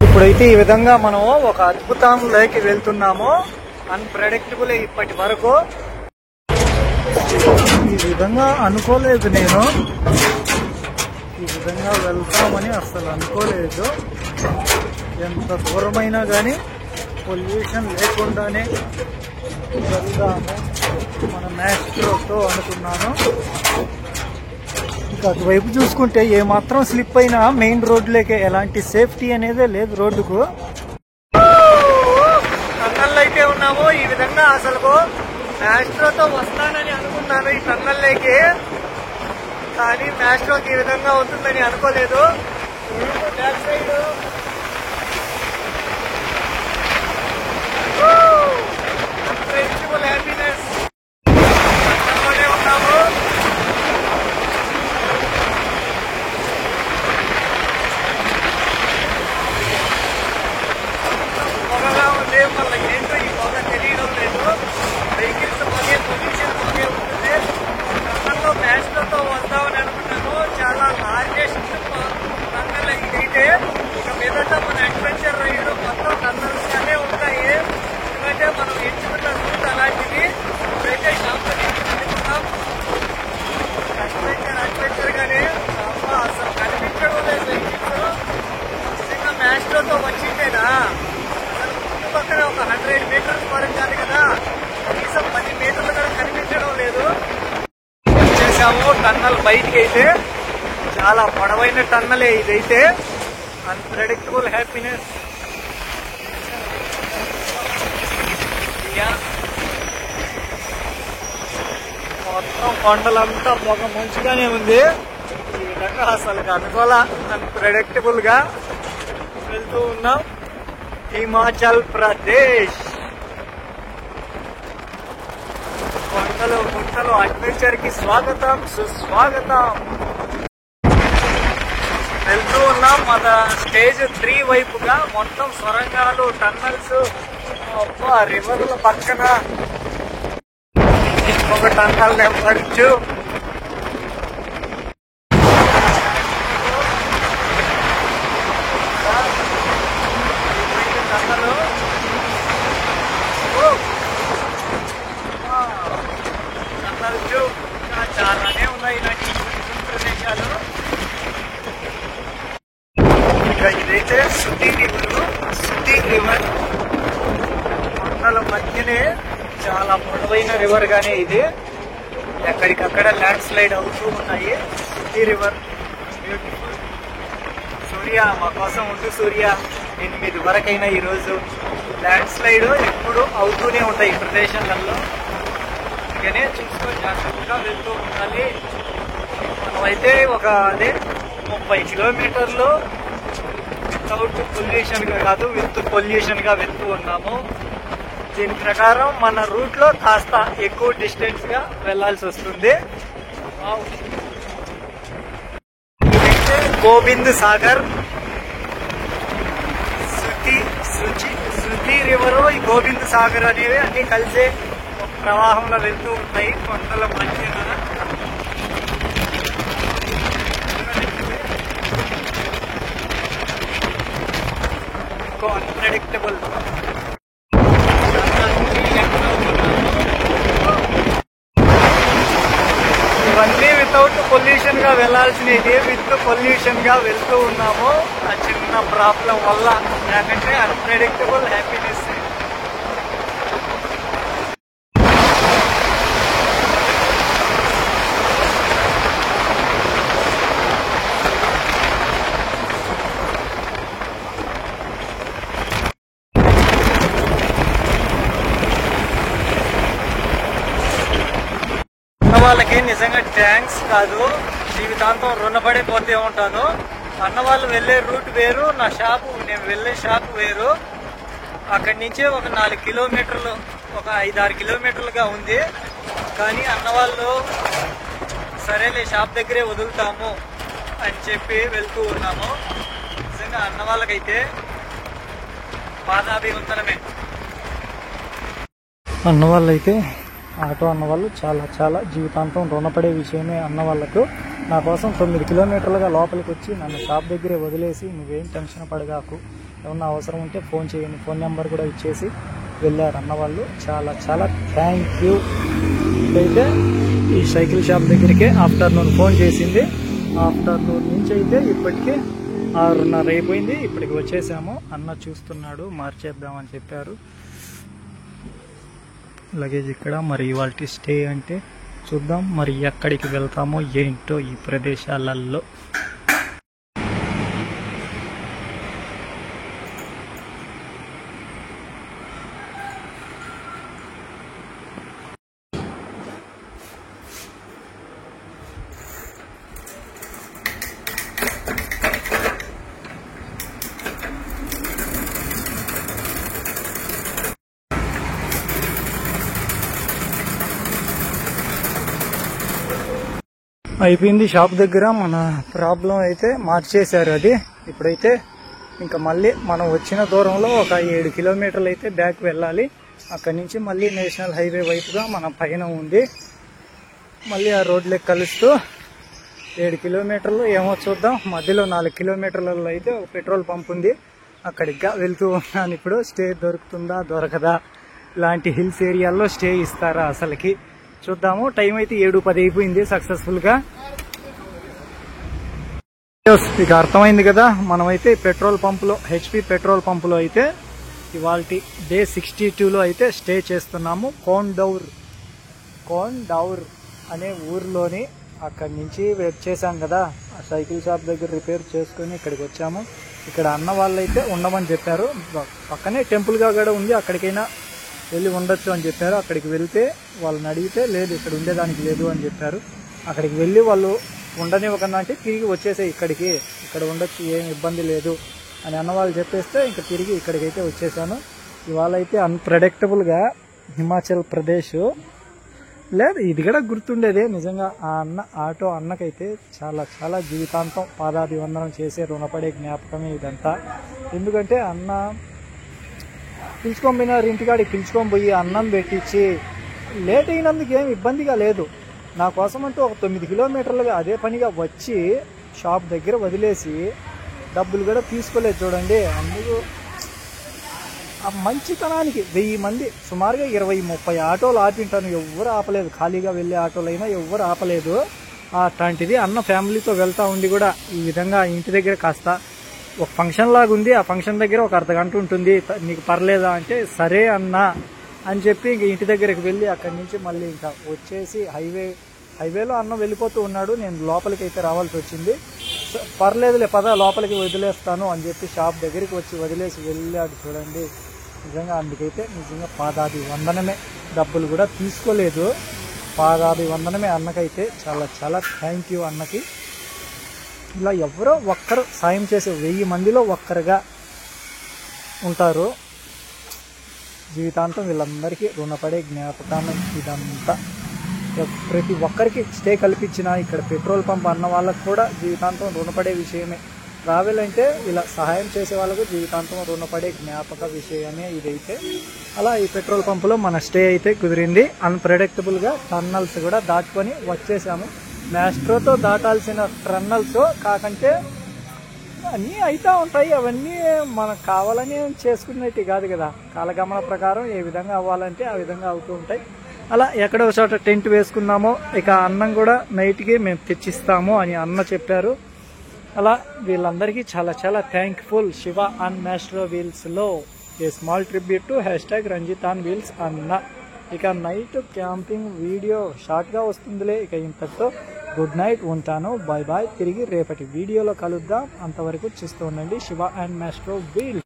ఇప్పుడైతే ఈ విధంగా మనం ఒక అద్భుతంలోకి వెళ్తున్నాము. అన్ప్రెడిక్టబుల్ ఇప్పటి వరకు ఈ విధంగా అనుకోలేదు, నేను ఈ విధంగా వెళ్తామని అసలు అనుకోలేదు. ఎంత దూరమైనా కానీ పొల్యూషన్ లేకుండానే వెళ్దాము మన మ్యాస్ట్రోతో అనుకున్నాను. ఇంకా అటువైపు చూసుకుంటే ఏమాత్రం స్లిప్ అయినా మెయిన్ రోడ్లోకే, ఎలాంటి సేఫ్టీ అనేదే లేదు రోడ్డుకు. టన్నల్ అయితే ఉన్నాము. ఈ విధంగా అసలు మ్యాస్ట్రోతో వస్తానని అనుకున్నాను ఈ టన్నల్లోకి, కానీ మ్యాస్ట్రోకి ఈ విధంగా అవుతుందని అనుకోలేదు. బ్యాక్ సైడ్ అన్ప్రెడిక్టబుల్ హ్యాపీనెస్ టన్నల్లోనే ఉన్నాము. పొగగా ఉంది, మళ్ళీ ఏంటో ఈ పొగ తెలియడం లేదు. వెహికల్స్ పొగే, పొల్యూషన్ పొగే ఉంటుంది. టన్నల్లో మ్యాస్ట్రోతో వస్తామని అనుకున్నాను. చాలా లార్జెస్ట్ టన్నల్ ఇదైతే. ఇక మీదట మన అడ్వెంచర్ రైడ్ మొత్తం టన్నల్స్ గానే ఉంటాయి. ఎందుకంటే మనం ఎంచుకున్న రూట్ అలాంటిది. ఇప్పుడైతే షాంపూని అనుకున్నాం. అడ్వెంచర్ గానే అసలు కనిపించడం లేదు వెహికల్స్. నిజంగా మ్యాస్ట్రోతో వచ్చిందేనా అసలు చుట్టుపక్కల ఒక 100 మీటర్స్ వరకు కాదు కదా, కనీసం 10 మీటర్లు కూడా కనిపించడం లేదు. వచ్చేసాము టన్నల్ బయటికి. అయితే చాలా పొడవైన టన్నలే ఇదైతే. Unpredictable happiness. మొత్తం కొండలంతా పొగ మంచిగానే ఉంది. ఈ విధంగా అసలు అనుకోలా, అన్ప్రెడిక్టబుల్ గా వెళ్తూ ఉన్నాం. హిమాచల్ ప్రదేశ్ కొండలు గుంటలు అడ్వెంచర్ కి స్వాగతం, సుస్వాగతం. వెళ్తూ ఉన్నాం మన స్టేజ్ 3 వైపుగా. మొత్తం సొరంగాలు, టన్నల్స్, రివర్ల పక్కన ఒక టన్నల్ నెంబర్చు. చాలానే ఉన్నాయి ఇలాంటి ప్రదేశాలు. ఇంకా ఇదైతే సుతి రివర్ కొండల మధ్యనే చాలా పొడవైన రివర్ గానే ఇది. ఎక్కడికక్కడ ల్యాండ్ స్లైడ్ అవుతూ ఉన్నాయి. సుతి రివర్ బ్యూటిఫుల్. సూర్య మా కోసం ఉంటూ సూర్య 8 వరకైనా ఈరోజు ల్యాండ్ స్లైడ్ ఎప్పుడు అవుతూనే ఉంటాయి ఈ ప్రదేశాలలో. అందుకనే చూసుకొని జాగ్రత్తగా వెళ్తూ ఉండాలి. మనమైతే ఒక 30 కిలోమీటర్లు వితౌట్ పొల్యూషన్ గా కాదు, విత్ పొల్యూషన్ గా వెళ్తూ ఉన్నాము. దీని ప్రకారం మన రూట్ లో కాస్త ఎక్కువ డిస్టెన్స్ గా వెళ్లాల్సి వస్తుంది. ఇదైతే గోవింద్ సాగర్. సుతి రివర్, ఈ గోవింద్ సాగర్ అనేవి అన్ని కలిసే ప్రవాహంలో వెళ్తూ ఉంటాయి కొండల మధ్యన. అన్ప్రెడిక్టబుల్. ఇవన్నీ వితౌట్ పొల్యూషన్ గా వెళ్లాల్సినవి విత్ పొల్యూషన్ గా వెళ్తూ ఉన్నాము. ఆ చిన్న ప్రాబ్లం వల్ల. ఎందుకంటే అన్ప్రెడిక్టబుల్ హ్యాపీనెస్. వాళ్ళకి నిజంగా థ్యాంక్స్ కాదు, జీవితాంతం రుణపడిపోతూ ఉంటాను. అన్న వాళ్ళు వెళ్లే రూట్ వేరు, నా షాపు, నేను వెళ్లే షాపు వేరు. అక్కడి నుంచి ఒక 4 కిలోమీటర్లు, ఒక 5-6 కిలోమీటర్లుగా ఉంది. కానీ అన్న వాళ్ళు సరేలే షాప్ దగ్గరే వదులుతాము అని చెప్పి వెళ్తూ ఉన్నాము. నిజంగా అన్న వాళ్ళకైతే పాదాభివందనమే. అన్న వాళ్ళైతే ఆటో అన్న వాళ్ళు చాలా చాలా జీవితాంతం రుణపడే విషయమే అన్న వాళ్ళకు. నా కోసం 9 కిలోమీటర్లుగా లోపలికి వచ్చి నన్ను షాప్ దగ్గరే వదిలేసి నువ్వేం టెన్షన్ పడగాకు, ఏమన్నా అవసరం ఉంటే ఫోన్ చేయండి, ఫోన్ నెంబర్ కూడా ఇచ్చేసి వెళ్ళారు అన్న వాళ్ళు. చాలా చాలా థ్యాంక్ యూ. అయితే ఈ సైకిల్ షాప్ దగ్గరికే ఆఫ్టర్నూన్ ఫోన్ చేసింది. ఆఫ్టర్నూన్ నుంచి అయితే ఇప్పటికే 6:30 అయిపోయింది. ఇప్పటికి వచ్చేసాము. అన్న చూస్తున్నాడు, మార్చేద్దామని చెప్పారు. లగేజ్ ఇక్కడ. మరి ఇవాళ స్టే అంటే చూద్దాం మరి ఎక్కడికి వెళ్తామో ఏంటో ఈ ప్రదేశాలలో. అయిపోయింది షాప్ దగ్గర. మన ప్రాబ్లం అయితే మార్చేశారు. అది ఇప్పుడైతే ఇంకా మళ్ళీ మనం వచ్చిన దూరంలో ఒక 7 కిలోమీటర్లు అయితే బ్యాక్ వెళ్ళాలి. అక్కడి నుంచి మళ్ళీ నేషనల్ హైవే వైపుగా మన పైన ఉంది. మళ్ళీ ఆ రోడ్లకి కలుస్తూ 7 కిలోమీటర్లు ఏమో చూద్దాం. మధ్యలో 4 కిలోమీటర్లలో అయితే ఒక పెట్రోల్ పంప్ ఉంది, అక్కడికి వెళ్తూ ఉన్నాను. ఇప్పుడు స్టే దొరుకుతుందా దొరకదా, ఇలాంటి హిల్స్ ఏరియాల్లో స్టే ఇస్తారా అసలుకి చూద్దాము. టైం అయితే 7:10 అయిపోయింది సక్సెస్ఫుల్ గా. ఇక అర్థమైంది కదా, మనమైతే పెట్రోల్ పంపులో, హెచ్పి పెట్రోల్ పంపులో అయితే ఇవాళ డే 62లో అయితే స్టే చేస్తున్నాము. కోండౌర్ అనే ఊర్లోని. అక్కడి నుంచి వచ్చేసాం కదా, ఆ సైకిల్ షాప్ దగ్గర రిపేర్ చేసుకుని ఇక్కడికి వచ్చాము. ఇక్కడ అన్న వాళ్ళైతే ఉండమని చెప్పారు. పక్కనే టెంపుల్ గా కూడా ఉంది, అక్కడికైనా వెళ్ళి ఉండొచ్చు అని చెప్పారు. అక్కడికి వెళ్తే వాళ్ళని అడిగితే లేదు ఇక్కడ ఉండేదానికి లేదు అని చెప్పారు. అక్కడికి వెళ్ళి వాళ్ళు ఉండనివ్వకుండా అంటే తిరిగి వచ్చేసే ఇక్కడికి, ఇక్కడ ఉండొచ్చు ఏం ఇబ్బంది లేదు అని అన్న వాళ్ళు చెప్పేస్తే ఇంకా తిరిగి ఇక్కడికైతే వచ్చేసాను. ఇవాళ అయితే అన్ప్రెడిక్టబుల్గా హిమాచల్ ప్రదేశ్ లేదు, ఇది కూడా గుర్తుండేదే నిజంగా. ఆ ఆటో అన్నకైతే చాలా చాలా జీవితాంతం పాదాభివందనం చేసే రుణపడే జ్ఞాపకమే ఇదంతా. ఎందుకంటే అన్న పిలుచుకొని పోయినారు, ఇంటికాడికి పిలుచుకొని పోయి అన్నం పెట్టించి లేట్ అయినందుకు ఏం ఇబ్బందిగా లేదు. నా కోసం అంటూ ఒక 9 కిలోమీటర్లుగా అదే పనిగా వచ్చి షాప్ దగ్గర వదిలేసి డబ్బులు కూడా తీసుకోలేదు చూడండి. అందుకు ఆ మంచితనానికి 1000 మంది సుమారుగా 20-30 ఆటోలు ఆపింటాను, ఎవ్వరు ఆపలేదు. ఖాళీగా వెళ్ళే ఆటోలైనా ఎవ్వరు ఆపలేదు. అట్లాంటిది అన్న ఫ్యామిలీతో వెళ్తా ఉండి కూడా ఈ విధంగా ఇంటి దగ్గర కాస్త ఒక ఫంక్షన్ లాగా ఉంది, ఆ ఫంక్షన్ దగ్గర ఒక అర్ధగంట ఉంటుంది, నీకు పర్లేదా అంటే సరే అన్న అని చెప్పి ఇంక ఇంటి దగ్గరికి వెళ్ళి అక్కడి నుంచి మళ్ళీ ఇంకా వచ్చేసి హైవేలో అన్న వెళ్ళిపోతూ ఉన్నాడు. నేను లోపలికి అయితే రావాల్సి వచ్చింది. పర్లేదులే పద లోపలికి వదిలేస్తాను అని చెప్పి షాప్ దగ్గరికి వచ్చి వదిలేసి వెళ్ళాడు చూడండి. నిజంగా అందుకైతే నిజంగా పాదాభివందనమే, డబ్బులు కూడా తీసుకోలేదు. పాదాభివందనమే అన్నకైతే. చాలా చాలా థ్యాంక్ యూ అన్నకి. ఇలా ఎవరో ఒక్కరు సాయం చేసే 1000 మందిలో ఒక్కరుగా ఉంటారు. జీవితాంతం వీళ్ళందరికీ రుణపడే జ్ఞాపకం ఇదంతా. ప్రతి ఒక్కరికి స్టే కల్పించిన ఇక్కడ పెట్రోల్ పంప్ అన్న వాళ్ళకు కూడా జీవితాంతం రుణపడే విషయమే. ట్రావెల్ అంటే ఇలా సహాయం చేసే వాళ్ళకు జీవితాంతం రుణపడే జ్ఞాపక విషయమే ఇదైతే. అలా ఈ పెట్రోల్ పంపులో మన స్టే అయితే కుదిరింది. అన్ప్రెడిక్టబుల్గా టన్నల్స్ కూడా దాటుకొని వచ్చేసాము. మ్యాస్ట్రోతో దాటాల్సిన టన్నల్స్ కాకంటే అన్నీ అవుతూ ఉంటాయి. అవన్నీ మనకు కావాలని చేసుకునేవి కాదు కదా, కాలగమన ప్రకారం ఏ విధంగా అవ్వాలంటే ఆ విధంగా అవుతూ ఉంటాయి. అలా ఎక్కడో చోట టెంట్ వేసుకున్నామో, ఇక అన్నం కూడా నైట్కి మేము తెచ్చిస్తాము అని అన్న చెప్పారు. అలా వీళ్ళందరికీ చాలా చాలా థ్యాంక్ఫుల్. శివ ఆన్ మ్యాస్ట్రో వీల్స్లో a small tribute to #Ranjith on wheels అన్న. ఇక నైట్ క్యాంపింగ్ వీడియో షార్ట్గా వస్తుందిలే. ఇక ఇంతటితో గుడ్ నైట్, ఉంటాను, బాయ్ బాయ్. తిరిగి రేపటి వీడియోలో కలుద్దాం. అంతవరకు చూస్తూ ఉండండి శివ అండ్ మ్యాస్ట్రో వీల్స్.